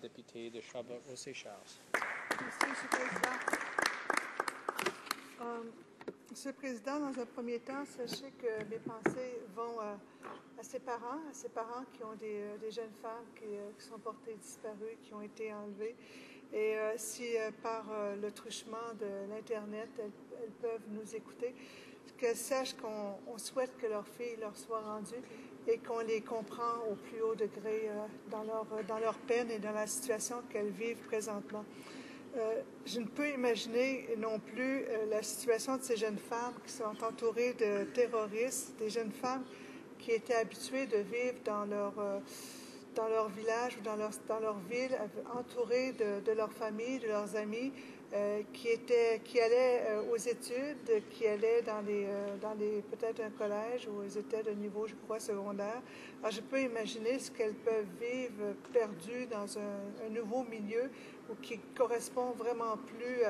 Député de Sherbrooke-Roussé-Charles. Merci, M. le Président. Monsieur le Président, dans un premier temps, sachez que mes pensées vont à ces parents qui ont des jeunes femmes qui sont portées disparues, qui ont été enlevées. Et si par le truchement de l'Internet, elles peuvent nous écouter, qu'elles sachent qu'on souhaite que leur fille leur soit rendue et qu'on les comprend au plus haut degré dans leur peine et dans la situation qu'elles vivent présentement. Je ne peux imaginer non plus la situation de ces jeunes femmes qui sont entourées de terroristes, des jeunes femmes qui étaient habituées de vivre dans leur village ou dans leur ville, entourées de leur famille, de leurs amis, qui allaient aux études, qui allaient dans peut-être un collège où ils étaient de niveau, je crois, secondaire. Alors, je peux imaginer ce qu'elles peuvent vivre perdues dans un nouveau milieu ou qui correspond vraiment plus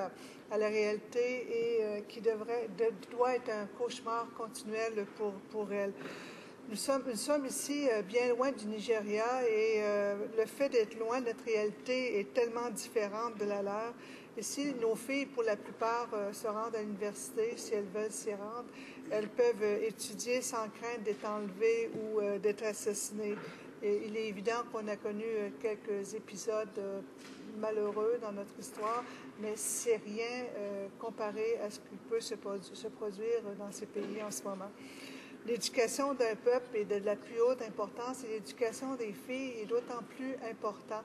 à la réalité et qui doit être un cauchemar continuel pour elles. Nous sommes ici bien loin du Nigeria et le fait d'être loin de notre réalité est tellement différente de la leur. Ici, nos filles, pour la plupart, se rendent à l'université si elles veulent s'y rendre. Elles peuvent étudier sans crainte d'être enlevées ou d'être assassinées. Et il est évident qu'on a connu quelques épisodes malheureux dans notre histoire, mais c'est rien comparé à ce qui peut se produire dans ces pays en ce moment. L'éducation d'un peuple est de la plus haute importance et l'éducation des filles est d'autant plus important.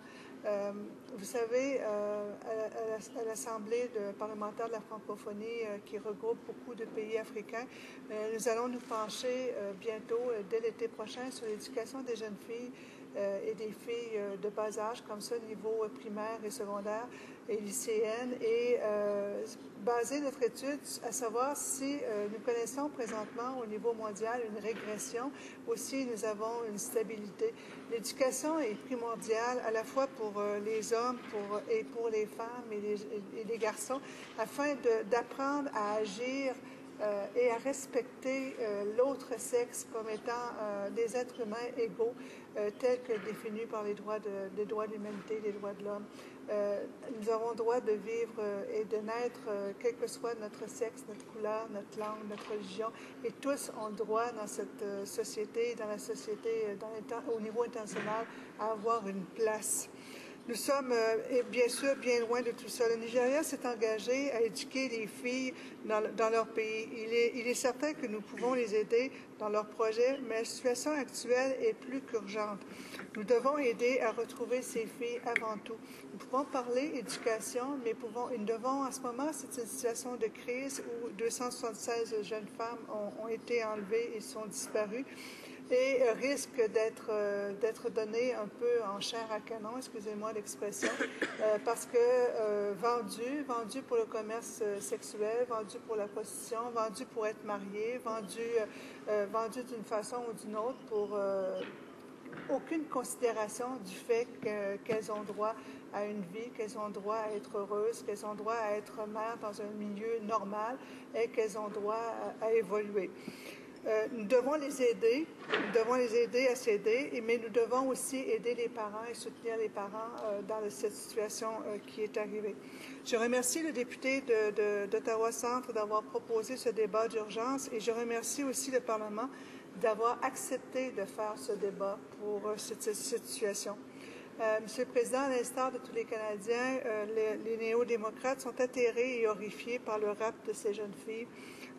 Vous savez, à l'Assemblée parlementaire de la francophonie, qui regroupe beaucoup de pays africains, nous allons nous pencher bientôt, dès l'été prochain, sur l'éducation des jeunes filles et des filles de bas âge, comme ça, niveau primaire et secondaire et lycéenne, et baser notre étude à savoir si nous connaissons présentement au niveau mondial une régression, ou si nous avons une stabilité. L'éducation est primordiale à la fois pour les hommes et pour les femmes et les garçons, afin d'apprendre à agir et à respecter l'autre sexe comme étant des êtres humains égaux, tels que définis par les droits de l'humanité, les droits de l'homme. Nous avons le droit de vivre et de naître, quel que soit notre sexe, notre couleur, notre langue, notre religion, et tous ont le droit dans cette société, dans la société, au niveau international, à avoir une place. Nous sommes, bien sûr, bien loin de tout ça. Le Nigeria s'est engagé à éduquer les filles dans leur pays. Il est certain que nous pouvons les aider dans leurs projets, mais la situation actuelle est plus qu'urgente. Nous devons aider à retrouver ces filles avant tout. Nous pouvons parler éducation, mais nous devons, en ce moment, c'est une situation de crise où 276 jeunes femmes ont été enlevées et sont disparues, et risquent d'être données un peu en chair à canon, excusez-moi l'expression, parce que vendues pour le commerce sexuel, vendues pour la prostitution, vendues pour être mariées, vendues d'une façon ou d'une autre pour aucune considération du fait qu'elles ont droit à une vie, qu'elles ont droit à être heureuses, qu'elles ont droit à être mères dans un milieu normal et qu'elles ont droit à évoluer. Nous devons les aider à s'aider, mais nous devons aussi aider les parents et soutenir les parents dans cette situation qui est arrivée. Je remercie le député d'Ottawa Centre d'avoir proposé ce débat d'urgence et je remercie aussi le Parlement d'avoir accepté de faire ce débat pour cette situation. Monsieur le Président, à l'instar de tous les Canadiens, les néo-démocrates sont atterrés et horrifiés par le rapt de ces jeunes filles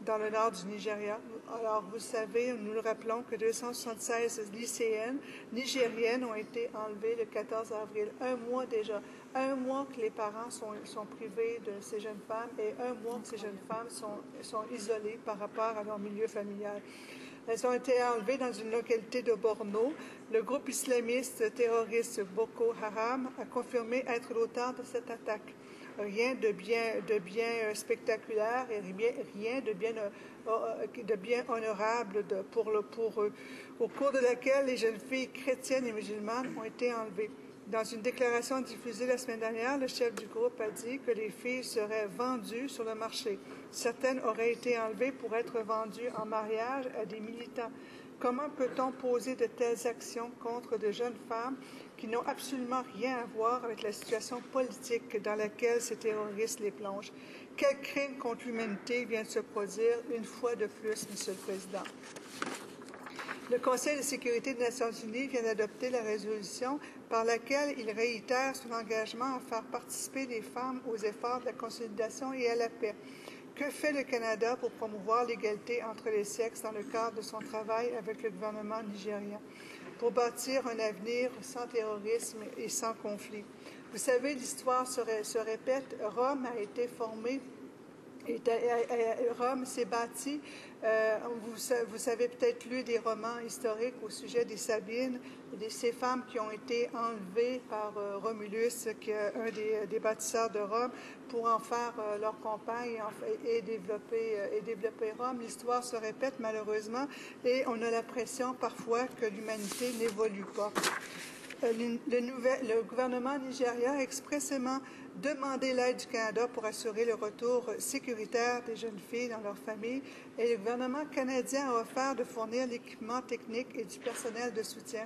dans le nord du Nigeria. Alors, vous savez, nous le rappelons que 276 lycéennes nigériennes ont été enlevées le 14 avril. Un mois déjà. Un mois que les parents sont privés de ces jeunes femmes et un mois que ces jeunes femmes sont isolées par rapport à leur milieu familial. Elles ont été enlevées dans une localité de Borno. Le groupe islamiste terroriste Boko Haram a confirmé être l'auteur de cette attaque. Rien de bien spectaculaire et rien de bien honorable pour eux, au cours de laquelle les jeunes filles chrétiennes et musulmanes ont été enlevées. Dans une déclaration diffusée la semaine dernière, le chef du groupe a dit que les filles seraient vendues sur le marché. Certaines auraient été enlevées pour être vendues en mariage à des militants. Comment peut-on poser de telles actions contre de jeunes femmes qui n'ont absolument rien à voir avec la situation politique dans laquelle ces terroristes les plongent? Quel crime contre l'humanité vient de se produire une fois de plus, Monsieur le Président? Le Conseil de sécurité des Nations unies vient d'adopter la résolution par laquelle il réitère son engagement à faire participer les femmes aux efforts de la consolidation et à la paix. Que fait le Canada pour promouvoir l'égalité entre les sexes dans le cadre de son travail avec le gouvernement nigérian, pour bâtir un avenir sans terrorisme et sans conflit? Vous savez, l'histoire se répète. Rome a été formée. Rome s'est bâtie. Vous savez peut-être lu des romans historiques au sujet des Sabines, ces femmes qui ont été enlevées par Romulus, qui est un des bâtisseurs de Rome, pour en faire leur compagne et développer Rome. L'histoire se répète malheureusement et on a l'impression parfois que l'humanité n'évolue pas. Le gouvernement nigérien a expressément demandé l'aide du Canada pour assurer le retour sécuritaire des jeunes filles dans leur famille et le gouvernement canadien a offert de fournir l'équipement technique et du personnel de soutien.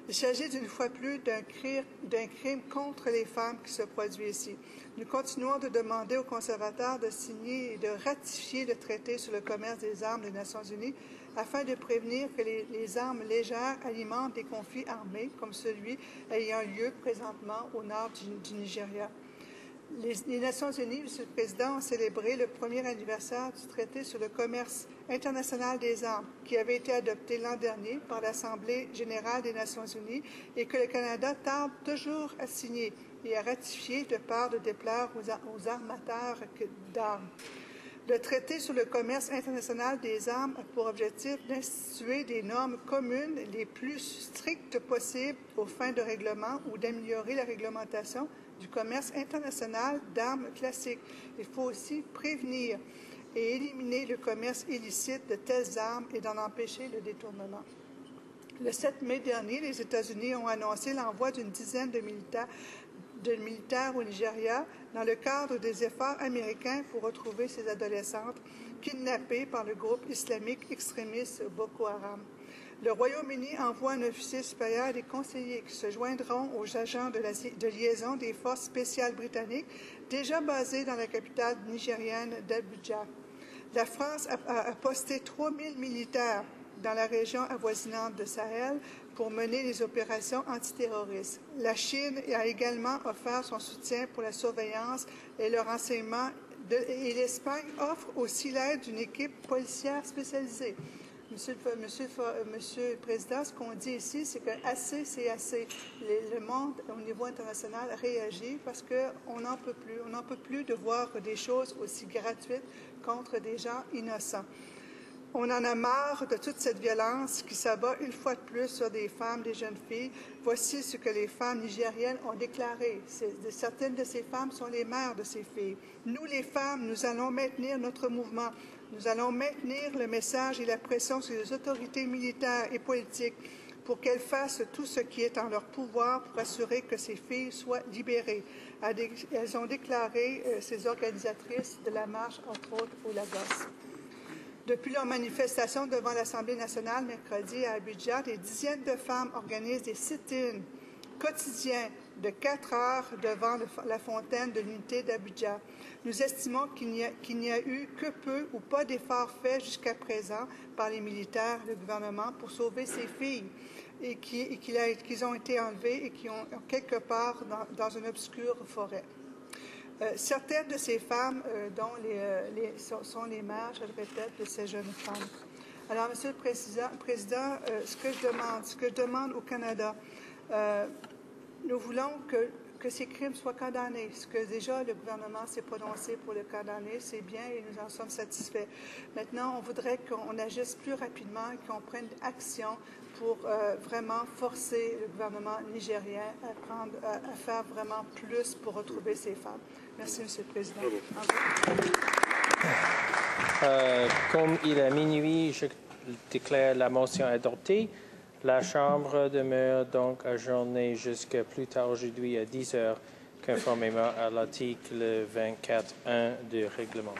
Il s'agit d'une fois plus d'un crime contre les femmes qui se produit ici. Nous continuons de demander aux conservateurs de signer et de ratifier le traité sur le commerce des armes des Nations unies afin de prévenir que les armes légères alimentent des conflits armés comme celui ayant lieu présentement au nord du Nigeria. Les Nations unies, Monsieur le Président, ont célébré le premier anniversaire du traité sur le commerce international des armes qui avait été adopté l'an dernier par l'Assemblée générale des Nations unies et que le Canada tarde toujours à signer et à ratifier de peur de déplaire aux armateurs d'armes. Le traité sur le commerce international des armes a pour objectif d'instituer des normes communes les plus strictes possibles aux fins de règlement ou d'améliorer la réglementation du commerce international d'armes classiques. Il faut aussi prévenir et éliminer le commerce illicite de telles armes et d'en empêcher le détournement. Le 7 mai dernier, les États-Unis ont annoncé l'envoi d'une dizaine de militaires au Nigeria dans le cadre des efforts américains pour retrouver ces adolescentes kidnappées par le groupe islamique extrémiste Boko Haram. Le Royaume-Uni envoie un officier supérieur et des conseillers qui se joindront aux agents de liaison des forces spéciales britanniques déjà basés dans la capitale nigérienne d'Abuja. La France a posté 3000 militaires dans la région avoisinante de Sahel pour mener les opérations antiterroristes. La Chine a également offert son soutien pour la surveillance et le renseignement et l'Espagne offre aussi l'aide d'une équipe policière spécialisée. Monsieur le Président, ce qu'on dit ici, c'est que assez, c'est assez. Le monde, au niveau international, réagit parce qu'on n'en peut plus. On n'en peut plus de voir des choses aussi gratuites contre des gens innocents. On en a marre de toute cette violence qui s'abat une fois de plus sur des femmes, des jeunes filles. Voici ce que les femmes nigériennes ont déclaré. Certaines de ces femmes sont les mères de ces filles. Nous, les femmes, nous allons maintenir notre mouvement. Nous allons maintenir le message et la pression sur les autorités militaires et politiques pour qu'elles fassent tout ce qui est en leur pouvoir pour assurer que ces filles soient libérées. Elles ont déclaré, ces organisatrices de la marche, entre autres, au Lagos. Depuis leur manifestation devant l'Assemblée nationale mercredi à Abuja, des dizaines de femmes organisent des sit-ins quotidiens de 4 heures devant la fontaine de l'unité d'Abuja. Nous estimons qu'il n'y a eu que peu ou pas d'efforts faits jusqu'à présent par les militaires et le gouvernement pour sauver ces filles et qu'ils ont été enlevées et qui ont quelque part dans une obscure forêt. Certaines de ces femmes sont les mères, je le répète, de ces jeunes femmes. Alors, Monsieur le Président, ce que je demande au Canada, nous voulons que ces crimes soient condamnés. Ce que déjà le gouvernement s'est prononcé pour le condamner, c'est bien et nous en sommes satisfaits. Maintenant, on voudrait qu'on agisse plus rapidement et qu'on prenne action pour vraiment forcer le gouvernement nigérien à faire vraiment plus pour retrouver ces femmes. Merci, Monsieur le Président. Comme il est minuit, je déclare la motion adoptée. La Chambre demeure donc ajournée jusqu'à plus tard aujourd'hui à 10 heures, conformément à l'article 24.1 du règlement.